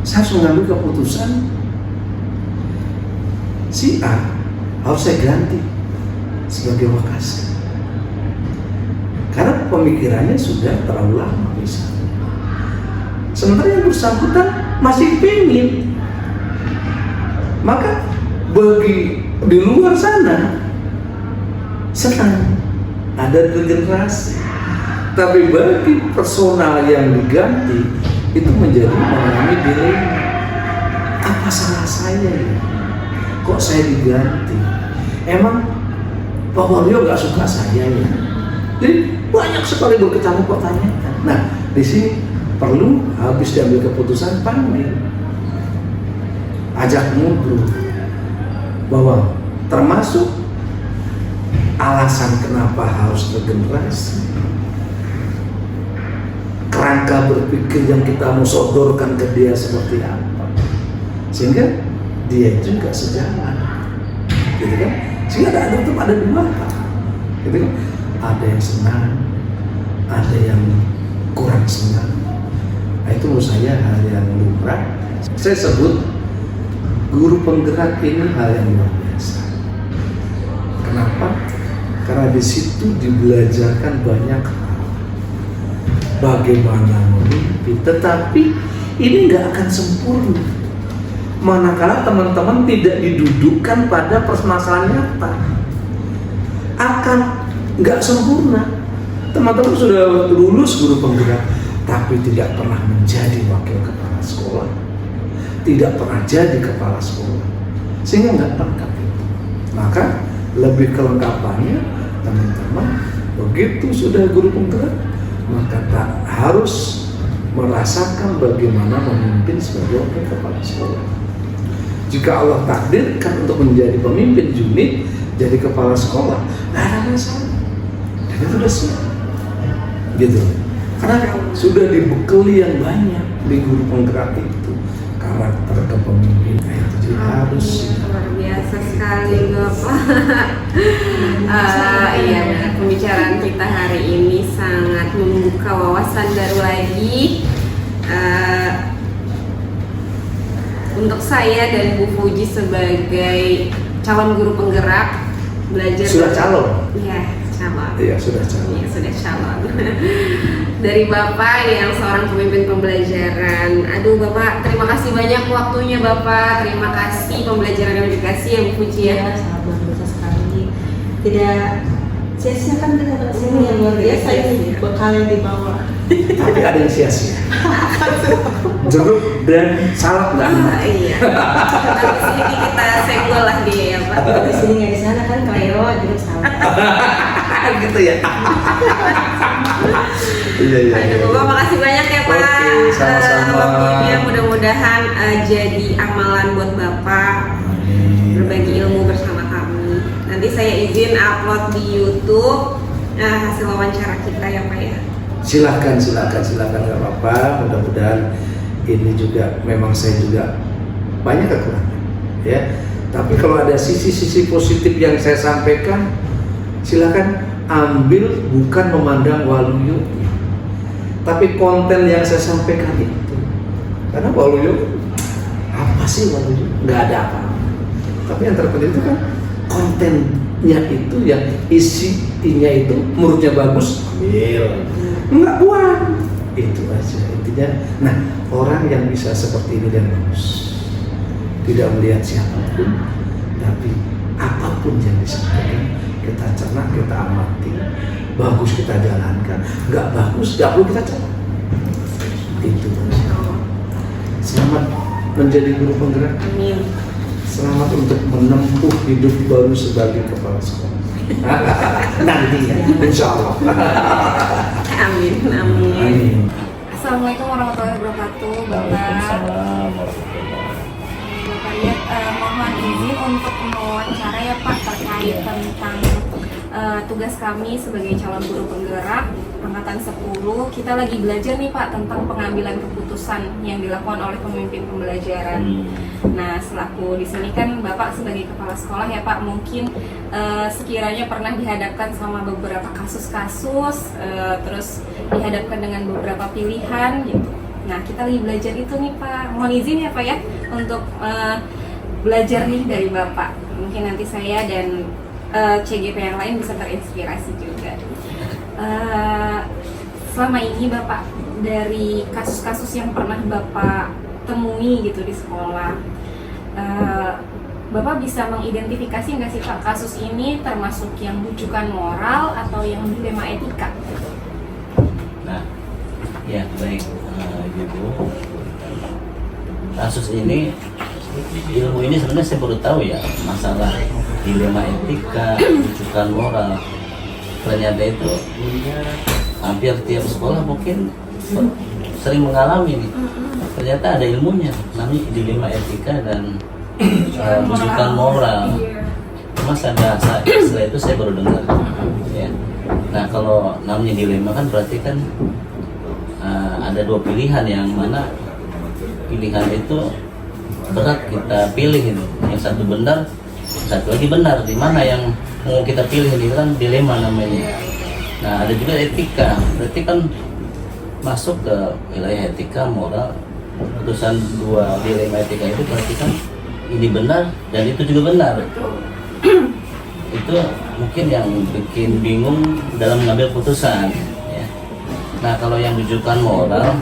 saya harus mengambil keputusan si A harus saya ganti sebagai Wakasek, karena pemikirannya sudah terlalu lama misalnya. Sementara yang bersangkutan masih pingin, maka bagi di luar sana senang ada regenerasi, tapi bagi personal yang diganti itu menjadi mengalami dilema. Apa salah saya ya? Kok saya diganti? Emang Pak Waluyo nggak suka saya ya? Jadi banyak sekali berkecamuk pertanyaan. Nah di sini perlu habis diambil keputusan panggil, ajak ngobrol, bahwa termasuk alasan kenapa harus regenerasi, kerangka berpikir yang kita mau sodorkan ke dia seperti apa, sehingga dia juga sejalan, gitu kan? Sehingga ada dua hal, gitu kan? Ada yang senang, ada yang kurang senang. Nah, itu menurut saya hal yang lumrah. Saya sebut guru penggerak ini hal yang luar biasa. Kenapa? Karena di situ dibelajarkan banyak hal. Bagaimana memimpin, tetapi ini nggak akan sempurna manakala teman-teman tidak didudukkan pada permasalahan nyata. Akan nggak sempurna. Teman-teman sudah lulus guru penggerak, tapi tidak pernah menjadi wakil kepala sekolah, tidak pernah jadi kepala sekolah, sehingga nggak lengkap itu. Maka lebih kelengkapannya teman-teman begitu sudah guru penggerak, maka tak harus merasakan bagaimana memimpin sebagai wakil kepala sekolah. Jika Allah takdirkan untuk menjadi pemimpin unit, jadi kepala sekolah, nggak ada masalah, dan itu sudah siap, gitu. Karena sudah dibekali yang banyak di guru penggerak itu, karakter kepemimpinan itu juga harus. Luar biasa sekali Bapak. Iya benar, pembicaraan kita hari ini sangat membuka wawasan baru lagi. Untuk saya dan Bu Fuji sebagai calon guru penggerak belajar. Sudah calon? Iya, calon. Iya, sudah calon. Iya, sudah calon. Dari Bapak yang seorang pemimpin pembelajaran. Aduh Bapak, terima kasih banyak waktunya Bapak. Terima kasih pembelajaran yang dikasih ya Bu Fuji ya. Sangat luar biasa sekali. Tidak Sia-sia kan kita dapat sini yang luar biasa ini bekal yang dibawa. Tapi ada yang sia-sia. Jeruk dan salak nggak? Iya. Habis ini kita senggol lah dia ya Pak. Di sini nggak di sana kan Kleo jeruk salah. Gitu ya. Iya. Aduh, Bapak makasih banyak ya Pak. Oke, sama-sama. Waktunya mudah-mudahan jadi amalan buat Bapak berbagi ilmu bersama kami. Nanti saya izin upload di YouTube hasil wawancara kita ya Pak ya. Silakan nggak apa-apa. Mudah-mudahan ini juga memang saya juga banyak kekurangan, ya. Tapi kalau ada sisi-sisi positif yang saya sampaikan, silakan ambil, bukan memandang waluyunya, tapi konten yang saya sampaikan itu. Karena waluyu apa sih waluyu? Nggak ada apa-apa. Tapi yang terpenting itu kan kontennya itu, yang isinya itu menurutnya bagus, ambil. Nggak buang, itu aja intinya. Nah, orang yang bisa seperti ini dan bagus, tidak melihat siapapun, tapi apapun yang disampaikan kita cerna, kita amati, bagus kita jalankan, nggak bagus nggak perlu kita cerna. Itu aja. Selamat menjadi guru penggerak. Amin. Selamat untuk menempuh hidup baru sebagai kepala sekolah. Nantinya, insya Allah. Amin. Amin. Assalamualaikum warahmatullahi wabarakatuh, Bapak. Bapak lihat, mohon izin untuk mewawancara ya Pak terkait tentang tugas kami sebagai calon guru penggerak angkatan 10. Kita lagi belajar nih Pak tentang pengambilan keputusan yang dilakukan oleh pemimpin pembelajaran. Nah, selaku di sini kan Bapak sebagai kepala sekolah ya Pak, mungkin sekiranya pernah dihadapkan sama beberapa kasus-kasus, terus dihadapkan dengan beberapa pilihan gitu. Nah, kita lagi belajar itu nih Pak. Mohon izin ya Pak ya untuk belajar nih dari Bapak. Mungkin nanti saya dan CGP yang lain bisa terinspirasi juga. Selama ini Bapak, dari kasus-kasus yang pernah Bapak temui gitu di sekolah, Bapak bisa mengidentifikasi nggak sih Pak kasus ini termasuk yang rujukan moral atau yang dilema etika? Nah, ya baik Ibu. Kasus ini, ilmu ini sebenarnya saya baru tahu ya, masalah dilema etika, rujukan moral. Ternyata itu hampir tiap sekolah mungkin sering mengalami nih. Ternyata ada ilmunya, namanya dilema etika dan rujukan moral. Cuma setelah itu saya baru dengar. Ya. Nah, kalau namanya dilema kan berarti kan ada dua pilihan, yang mana pilihan itu berat kita pilih itu. Yang satu benar, satu lagi benar. Di mana yang mau kita pilih ini kan dilema namanya. Nah, ada juga etika. Berarti kan masuk ke wilayah etika, moral. Putusan dua dilema etika itu berarti kan ini benar dan itu juga benar. Itu mungkin yang bikin bingung dalam mengambil putusan ya. Nah, kalau yang rujukan moral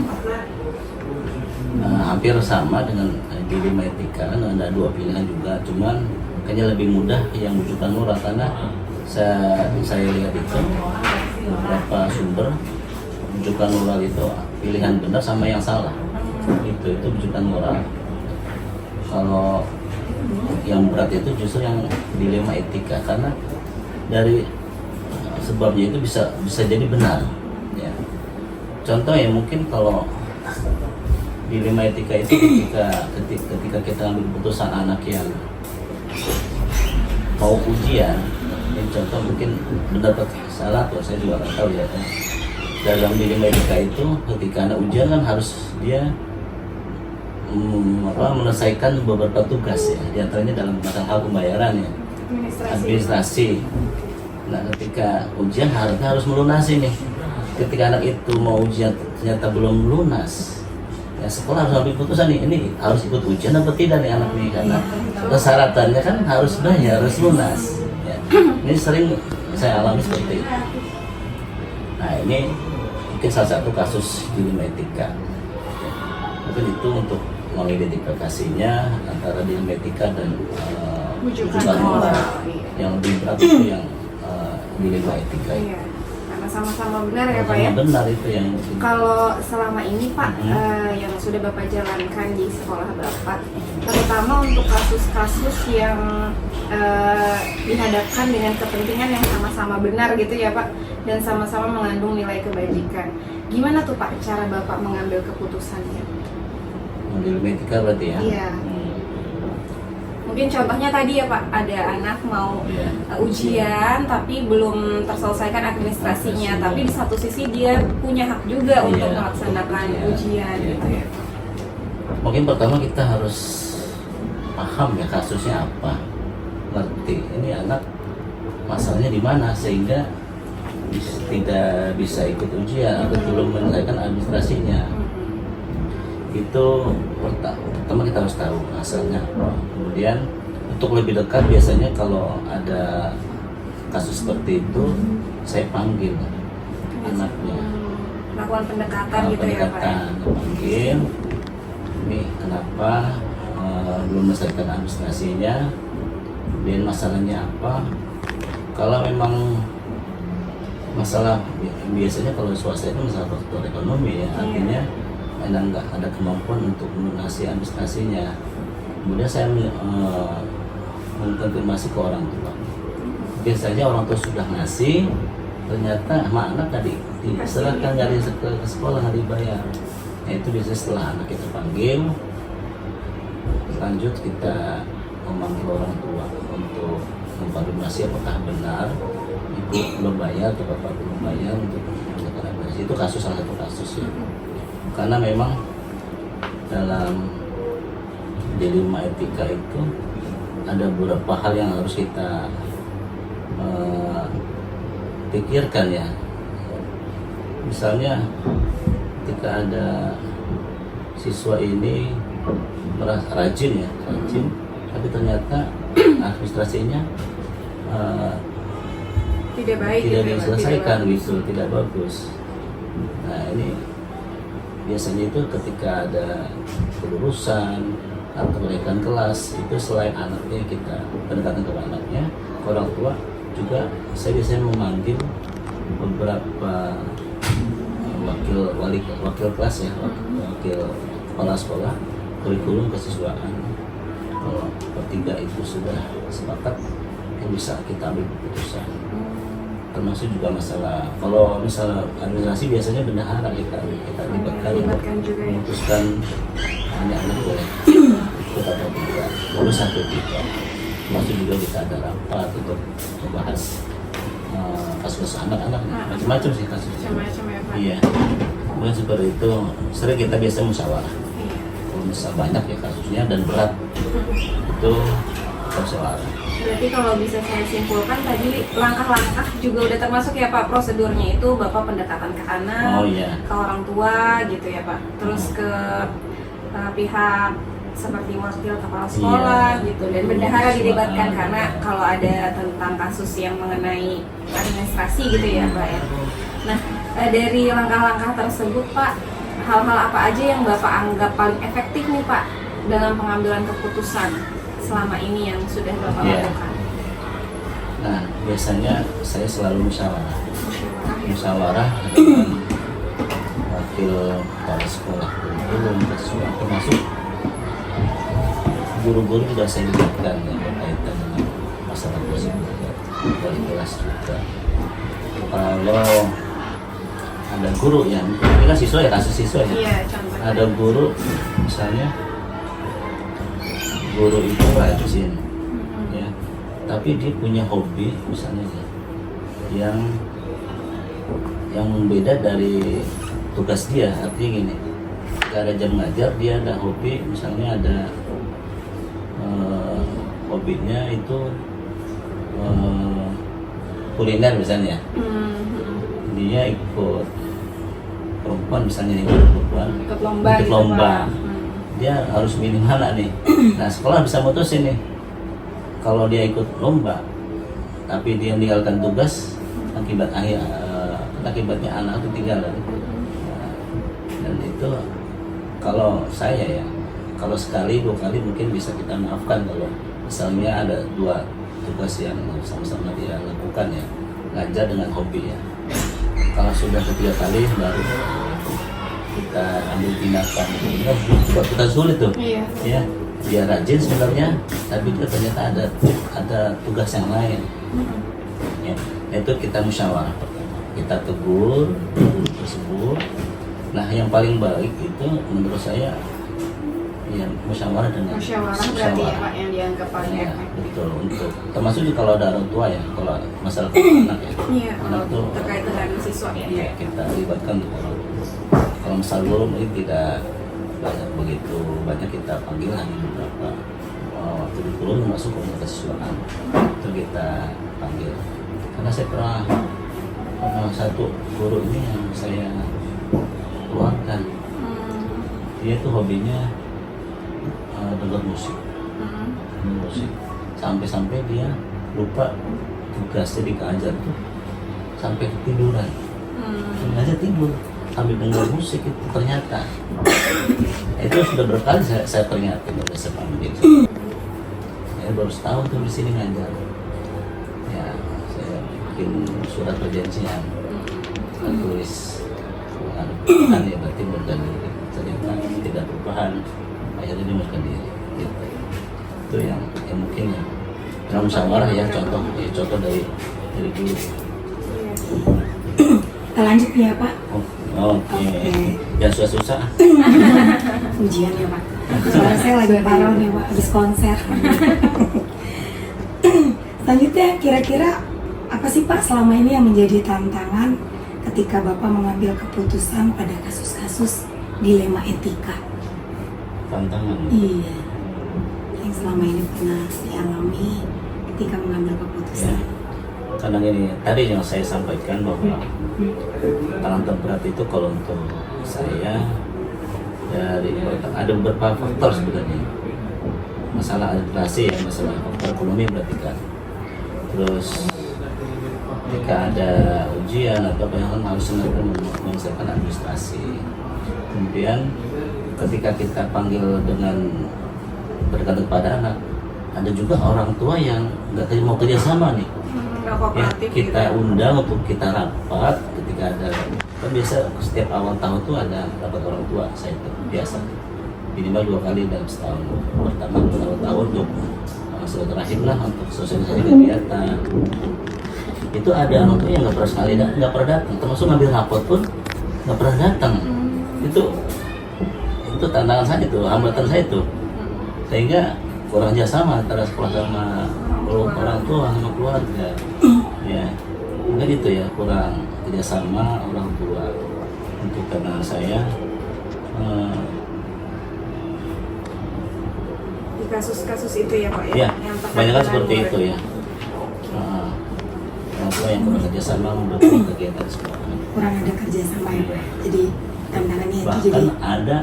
hampir sama dengan dilema etika, kan ada dua pilihan juga, cuman kayaknya lebih mudah yang rujukan moral karena saya lihat itu beberapa sumber rujukan moral itu pilihan benar sama yang salah, itu rujukan moral. Kalau yang berat itu justru yang dilema etika, karena dari sebabnya itu bisa jadi benar ya. Contoh ya, mungkin kalau dilema etika itu ketika kita ambil keputusan anak yang mau ujian, ini contoh mungkin benar atau salah tuh saya juga nggak tahu ya. Dalam dilema etika itu ketika anak ujian kan harus dia menyelesaikan beberapa tugas ya, diantaranya dalam hal pembayaran ya, administrasi. Nah, ketika ujian harus melunasi nih. Ketika anak itu mau ujian ternyata belum lunas, ya sekolah harus ambil keputusan nih, ini harus ikut ujian atau tidak nih anak nih, karena persyaratannya kan harus bayar, harus lunas ya. Ini sering saya alami seperti itu. Nah, ini mungkin salah satu kasus dilema etika ya. Mungkin itu untuk mengidentifikasinya antara dilema etika dan rujukan moral. Yang lebih berat itu yang dilema etika itu. Iya, karena sama-sama benar ya Pak ya. Sama benar itu yang Kalau selama ini Pak, Mhm. yang sudah Bapak jalankan di sekolah Bapak, terutama untuk kasus-kasus yang dihadapkan dengan kepentingan yang sama-sama benar gitu ya Pak, dan sama-sama mengandung nilai kebajikan. Gimana tuh Pak cara Bapak mengambil keputusannya? dilema etika berarti ya. Iya. Mungkin contohnya tadi ya Pak, ada anak mau Iya. ujian tapi belum terselesaikan administrasinya, tapi di satu sisi dia punya hak juga Iya, untuk melaksanakan ujian Iya. gitu ya. Mungkin pertama kita harus paham ya kasusnya apa, ngerti ini anak masalahnya di mana sehingga tidak bisa ikut ujian atau belum menyelesaikan administrasinya. Itu pertama kita harus tahu asalnya apa. Kemudian untuk lebih dekat biasanya kalau ada kasus seperti itu saya panggil anaknya. Melakukan pendekatan gitu ya Pak. Pendekatan, panggil ini kenapa belum menyelesaikan administrasinya, dan masalahnya apa. Kalau memang masalah biasanya kalau swasta itu masalah faktor ekonomi ya, artinya nggak ada kemampuan untuk melunasi administrasinya. Kemudian saya mengkonfirmasi ke orang tua. Biasanya orang tua sudah ngasih, ternyata sama anak tadi diserahkan dari ke sekolah nggak dibayar. Nah itu biasanya setelah anak kita panggil, lanjut kita memanggil orang tua untuk mengkonfirmasi apakah benar ibu belum bayar atau bapak belum bayar untuk melakukan administrasi. Itu kasus salah satu kasus ya. Karena memang dalam dilema etika itu ada beberapa hal yang harus kita pikirkan ya. Misalnya ketika ada siswa ini merasa rajin ya, tapi ternyata administrasinya Tidak baik tidak gitu ya, Pak, diselesaikan tidak gitu, tidak bagus. Nah ini biasanya itu ketika ada kelulusan atau kenaikan kelas itu selain anaknya kita pendekatan ke anaknya, ke orang tua juga saya biasanya memanggil beberapa wakil kelas ya, wakil kepala sekolah kurikulum kesiswaan. Kalau bertiga itu sudah sepakat, yang bisa kita ambil keputusan. Termasuk juga masalah kalau misalnya administrasi biasanya bendahara kita Libatkan juga ya. memutuskan anak-anak boleh ikut atau tidak, lulus atau tidak. Termasuk juga kita ada rapat untuk membahas kasus anak-anak, macam-macam sih kasusnya. Macam-macam ya Pak. Iya, kemudian seperti itu sering kita biasa musyawarah. Iya. Kalau misal banyak ya kasusnya dan berat itu musyawarah. Berarti kalau bisa saya simpulkan tadi langkah-langkah juga udah termasuk ya Pak, prosedurnya itu Bapak pendekatan ke anak, Oh iya. ke orang tua gitu ya Pak, terus ke pihak seperti wakil kepala sekolah Iya. gitu, dan bendahara Iya. dilibatkan karena kalau ada tentang kasus yang mengenai administrasi gitu ya Pak ya. Nah dari langkah-langkah tersebut Pak, hal-hal apa aja yang Bapak anggap paling efektif nih Pak dalam pengambilan keputusan selama ini yang sudah Bapak Iya. lakukan? Nah, biasanya saya selalu musyawarah Musyawarah. dengan wakil kepala sekolah kurikulum kesiswaan, termasuk guru-guru juga saya libatkan yang berkaitan dengan masalah tersebut ya. Wali kelas juga. Kalau ada guru yang ini kan siswa ya, kasus siswa ya. Iya, contohnya. Ada guru misalnya guru itu rajin ya, tapi dia punya hobi misalnya ya, yang beda dari tugas dia. Artinya gini, ketika ada jam ngajar dia ada hobi, misalnya ada hobinya itu kuliner misalnya, dia ikut perempuan misalnya, ikut perempuan Ikut lomba ikut gitu, lomba. Pak. Dia harus milih mana nih. Nah sekolah bisa mutusin nih, kalau dia ikut lomba tapi dia meninggalkan tugas, akibatnya anak itu tinggalan. Nah, dan itu kalau saya ya, kalau sekali dua kali mungkin bisa kita maafkan kalau misalnya ada dua tugas yang sama-sama dia lakukan ya. ngajar dengan hobi ya. Kalau sudah ketiga kali baru kita ambil tindakan. Ini buat kita sulit tuh. Iya. Ya, dia rajin sebenarnya, tapi dia ternyata ada tugas yang lain. Ya, itu kita musyawarah pertama. Kita tegur guru tersebut. Nah, yang paling baik itu menurut saya ya musyawarah dengan Musyawarah berarti ya Pak yang dianggap paling Ya, efektif. betul, untuk termasuk juga kalau ada orang tua ya, kalau masalah anak ya. Iya, Anak tuh terkait dengan siswa ya. ya kita libatkan untuk orang tua. Kalau misal belum ini tidak banyak begitu banyak, kita panggil hanya beberapa waktu di Pulau termasuk komunitas siswaan itu kita panggil. Karena saya pernah satu guru ini yang saya keluarkan, dia tuh hobinya dengar musik, sampai dia lupa tugasnya di keajar tuh sampai ketiduran, sengaja tidur sambil dengar musik itu ternyata itu sudah berkali saya peringatin udah sepanjang saya baru setahun tuh di sini ngajar ya, saya bikin surat perjanjian saya tulis kan ya berarti berganti ternyata tidak perubahan, akhirnya dia mundurkan diri gitu. Itu yang mungkin ya dalam musyawarah ya, contoh dari dulu. Kita lanjut ya Pak. Oke. Yang susah-susah. Ujian ya Pak. Soalnya saya lagi parah nih Pak, habis konser. Selanjutnya kira-kira apa sih Pak selama ini yang menjadi tantangan ketika Bapak mengambil keputusan pada kasus-kasus dilema etika? Tantangan. Iya. Yang selama ini pernah dialami ketika mengambil keputusan. Ya. Karena ini tadi yang saya sampaikan bahwa tantangan terberat itu kalau untuk saya dari ada beberapa faktor sebenarnya. Masalah administrasi ya, masalah faktor ekonomi berarti kan. Terus ketika ada ujian atau apa yang harus menyelesaikan administrasi. Kemudian ketika kita panggil dengan bergantung pada anak, ada juga orang tua yang nggak mau kerjasama nih. Nggak Ya, kooperatif kita gitu. undang untuk kita rapat ketika ada, kan biasa setiap awal tahun tuh ada rapat orang tua, saya itu biasa minimal 2 kali dalam setahun. Pertama awal tahun untuk silaturahim lah, untuk sosialisasi kegiatan. Itu ada orang tua yang nggak pernah datang, termasuk ngambil rapot pun nggak pernah datang. Itu tantangan saya tuh, hambatan saya tuh, sehingga kurang kerjasama antara sekolah sama orang tua sama keluarga. Ya, mungkin itu ya, kurang kerjasama orang tua. Untuk tantangan saya Di kasus-kasus itu ya Pak ya. ya, yang terkait banyak kan dengan seperti murid. itu ya. Orang tua yang kurang kerjasama mendukung kegiatan sekolah. Kurang ada kerjasama ya Pak. Jadi tantangannya itu Bahkan jadi ada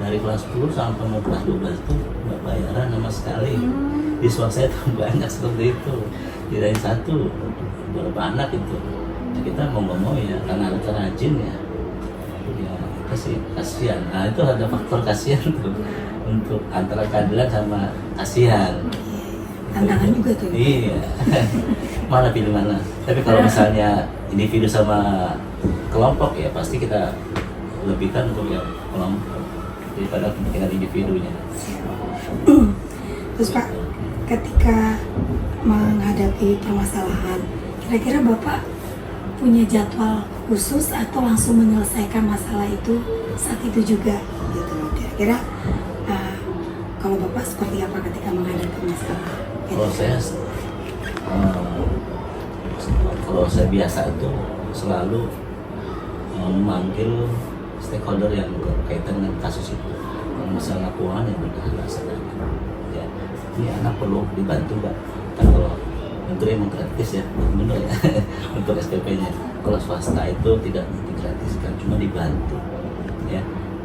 dari kelas 10 sampai mau kelas 12 itu nggak bayaran sama sekali. Di sekolah saya tuh banyak seperti itu. Kirain satu beberapa anak itu. Ya, kita mau nggak mau ya, karena anak rajin ya. Ya kasih kasihan. Nah itu ada faktor kasihan tuh untuk antara keadilan sama kasihan. tantangan juga tuh. Iya. Mana pilih mana. Tapi kalau misalnya individu sama kelompok ya pasti kita lebihkan untuk yang kelompok daripada kepentingan individunya. Terus Pak, ketika menghadapi permasalahan, kira-kira Bapak punya jadwal khusus atau langsung menyelesaikan masalah itu saat itu juga gitu loh. Kira-kira kalau Bapak seperti apa ketika menghadapi masalah? Kalau saya biasa itu selalu memanggil stakeholder yang berkaitan dengan kasus itu. Kalau misalnya keuangan yang berkaitan sana, ya ini anak perlu dibantu nggak? Kan kalau untuk emang gratis ya, benar ya untuk SPP-nya. Kalau swasta itu tidak digratiskan, cuma dibantu. Ya,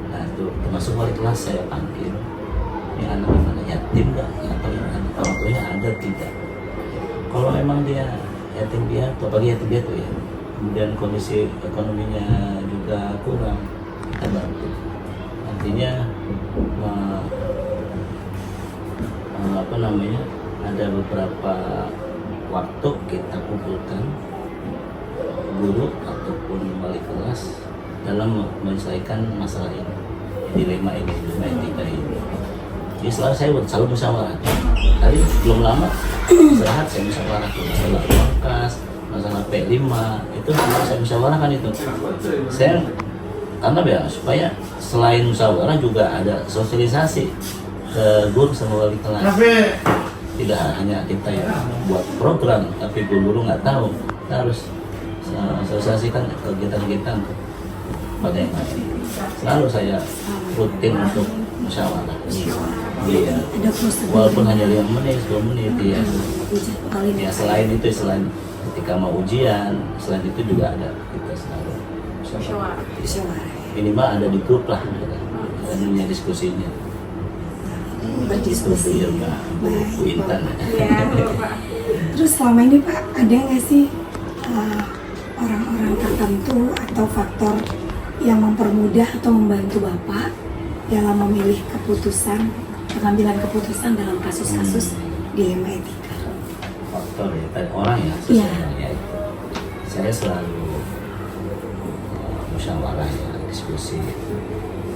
nah itu termasuk wali kelas saya panggil. Ini anak gimana, yatim nggak? Atau yang orang tuanya ada tidak? Kalau memang dia yatim piatu, apalagi yatim piatu ya, kemudian kondisi ekonominya juga kurang, kita bantu. Artinya ada beberapa waktu kita kumpulkan guru ataupun wali kelas dalam menyelesaikan masalah ini, dilema etika ini. Jadi selalu musyawarah. Tadi belum lama istirahat saya musyawarah masalah uang kas, masalah P5 itu semua saya musyawarahkan itu. Saya karena ya supaya selain musyawarah juga ada sosialisasi ke guru sama wali kelas. Tidak hanya kita yang buat program, tapi guru nggak tahu. Kita harus sosialisasikan kegiatan kita pada yang lain. Selalu saya rutin untuk musyawarah. Iya. Walaupun hanya 5 menit, 10 menit ya. Ya selain itu, selain ketika mau ujian, selain itu juga ada kita selalu musyawarah. Minimal ada di grup lah, dan punya diskusinya. Berdiskusi. Iya, Mbak. Bu Intan. Terus selama ini Pak, ada nggak sih orang-orang tertentu atau faktor yang mempermudah atau membantu Bapak dalam memilih pengambilan keputusan dalam kasus-kasus dilema etika? Faktor ya, tadi orang ya, Iya. sebenarnya itu. Saya selalu musyawarah ya, diskusi.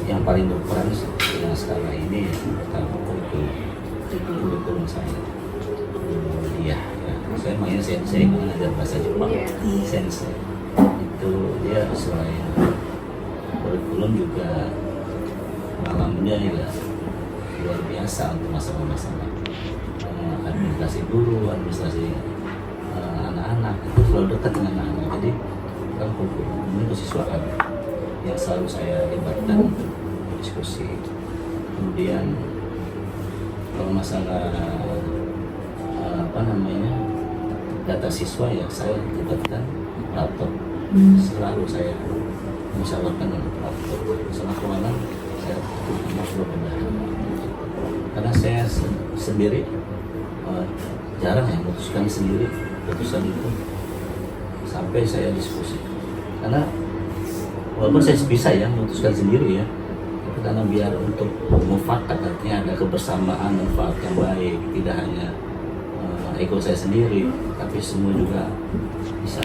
Yang paling berperan yang sekarang ini pertama kurikulum saya. Iya, ya. Saya makanya saya mengajar bahasa Jepang, sensei. Itu dia selain kurikulum juga pengalamannya ya luar biasa untuk masalah-masalah administrasi guru, administrasi anak-anak itu selalu dekat dengan anak-anak. Jadi kan kurikulum ini kesiswaan yang selalu saya libatkan untuk diskusi. Kemudian kalau masalah data siswa ya saya libatkan laptop. Selalu saya musyawarahkan untuk laptop. Masalah keuangan saya mau berbeda. Karena saya sendiri jarang ya memutuskan sendiri keputusan itu sampai saya diskusi. Karena walaupun saya bisa ya memutuskan sendiri ya, tapi karena biar untuk mufakat artinya ada kebersamaan manfaat yang baik, tidak hanya ego saya sendiri, tapi semua juga bisa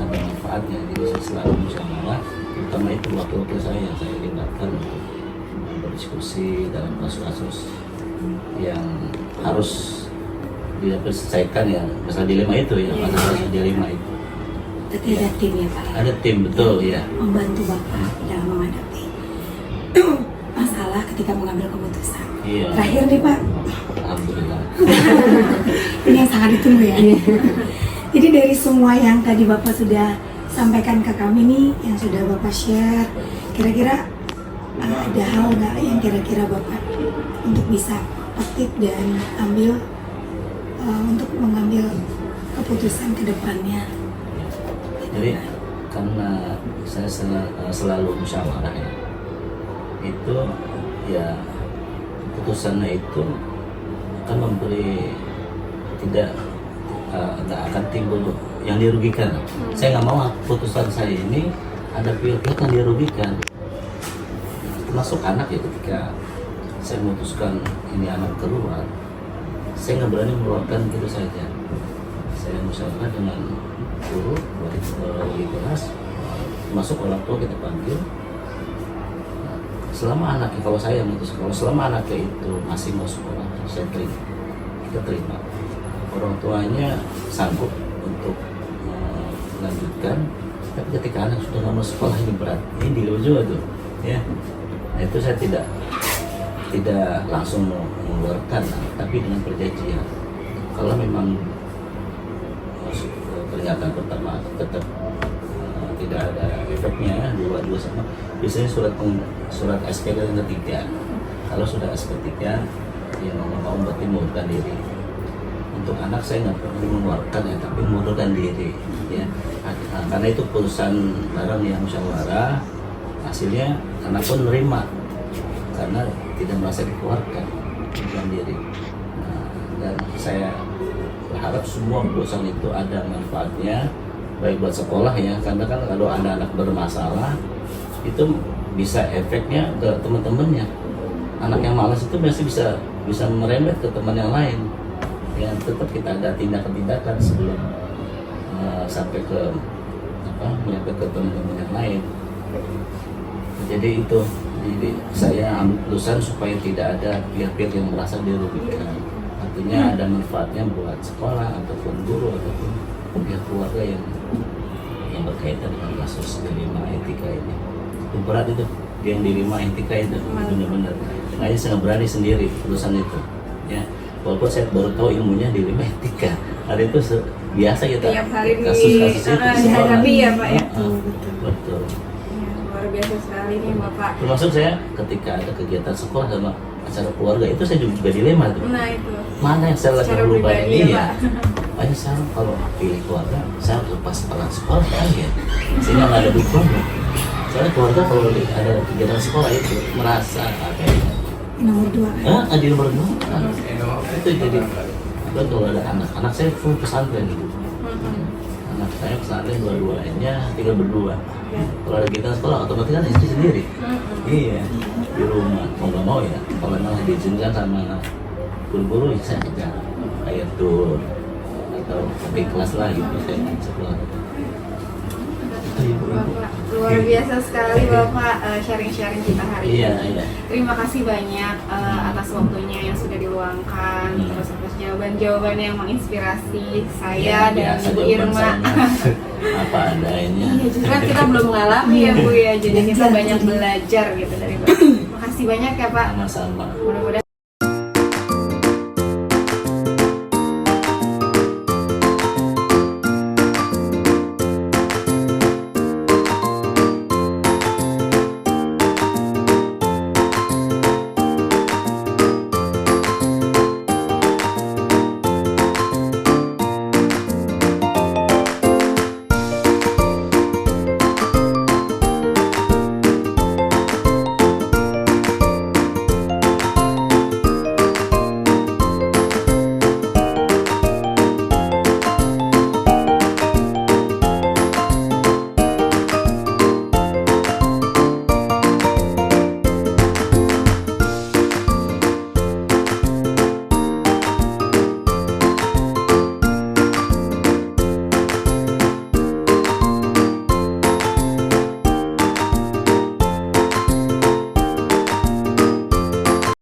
ada manfaatnya. Jadi saya selalu musyawarah, terutama itu wakil-wakil saya yang saya libatkan untuk berdiskusi dalam kasus-kasus yang harus diselesaikan ya, masalah dilema itu ya, masalah dilema itu. Berarti ada tim ya Pak? Ada tim, betul ya. Membantu Bapak dalam menghadapi masalah ketika mengambil keputusan. Iya. Terakhir nih Pak, Alhamdulillah. ini yang sangat ditunggu ya. Jadi dari semua yang tadi Bapak sudah sampaikan ke kami nih, yang sudah Bapak share, kira-kira ada hal nggak yang kira-kira Bapak untuk bisa aktif dan ambil untuk mengambil keputusan ke depannya? Jadi karena saya selalu musyawarah ya, itu ya keputusannya itu akan memberi tidak akan timbul yang dirugikan. Saya nggak mau keputusan saya ini ada pihak-pihak yang dirugikan, termasuk anak ya. Ketika saya memutuskan ini anak keluar, saya nggak berani mengeluarkan gitu saja. Saya musyawarah dengan guru, wali kelas, masuk orang tua kita panggil. Selama anaknya, kalau saya memutuskan, kalau selama anaknya itu masih mau sekolah, saya terima, kita terima. Orang tuanya sanggup untuk melanjutkan, tapi ketika anak sudah lama sekolah ini berat, ini diluju tuh, ya. Nah, itu saya tidak langsung mengeluarkan, tapi dengan perjanjian. Kalau memang pernyataan pertama tetap tidak ada efeknya, dua sama, biasanya surat SP yang ketiga. Kalau sudah SP 3, ya mau berarti mengundurkan diri. Untuk anak saya nggak perlu mengeluarkan ya, tapi mengundurkan diri ya. Karena itu keputusan bareng yang musyawarah, hasilnya anak pun menerima karena tidak merasa dikeluarkan, mengundurkan diri. Dan saya berharap semua keputusan itu ada manfaatnya, baik buat sekolah ya, karena kan kalau ada anak bermasalah itu bisa efeknya ke teman-temannya. Anak yang malas itu biasanya bisa merembet ke teman yang lain. Ya tetap kita ada tindakan-tindakan sebelum sampai ke menyampaikan ke teman-teman yang lain. Jadi itu, jadi saya ambil keputusan supaya tidak ada pihak-pihak yang merasa dirugikan. Artinya ada manfaatnya buat sekolah ataupun guru ataupun pihak keluarga yang berkaitan dengan kasus dilema etika ini. Itu berat itu, yang dilema etika itu benar-benar. Makanya saya berani sendiri keputusan itu. Ya, walaupun saya baru tahu ilmunya dilema etika. Hari itu biasa kita Tiap hari kasus-kasus itu dihadapi ya Pak ya. Betul. Ya, luar biasa sekali nih Bapak. Termasuk saya ketika ada kegiatan sekolah sama acara keluarga itu saya juga dilema tuh. Nah itu. Mana yang saya Secara lagi lupa pribadi ini ya, ya? Pak. Makanya sekarang kalau pilih keluarga, saya lepas peran sekolah kan ya, sehingga nggak ada beban. Soalnya keluarga kalau ada kegiatan sekolah itu merasa apa ya? Nomor 2. Di nomor 2 kan. Itu jadi apa kalau ada anak saya full pesantren gitu. Anak saya pesantren dua-duanya tinggal berdua. Kalau ada kegiatan sekolah otomatis kan istri sendiri. Iya, di rumah mau nggak mau ya. Kalau memang diizinkan sama guru-guru ya saya kerja kayak tur atau tapi kelas lah gitu saya sekolah. Bapak, luar biasa sekali Bapak sharing-sharing kita hari ini. Iya. Terima kasih banyak atas waktunya yang sudah diluangkan, terus atas jawaban-jawaban yang menginspirasi saya dan Biasa Ibu jawaban Irma. saya apa adanya. Iya, justru kan kita belum mengalami ya Bu ya, jadi kita banyak belajar gitu dari Bapak. Makasih banyak ya Pak. Sama-sama. Mudah-mudahan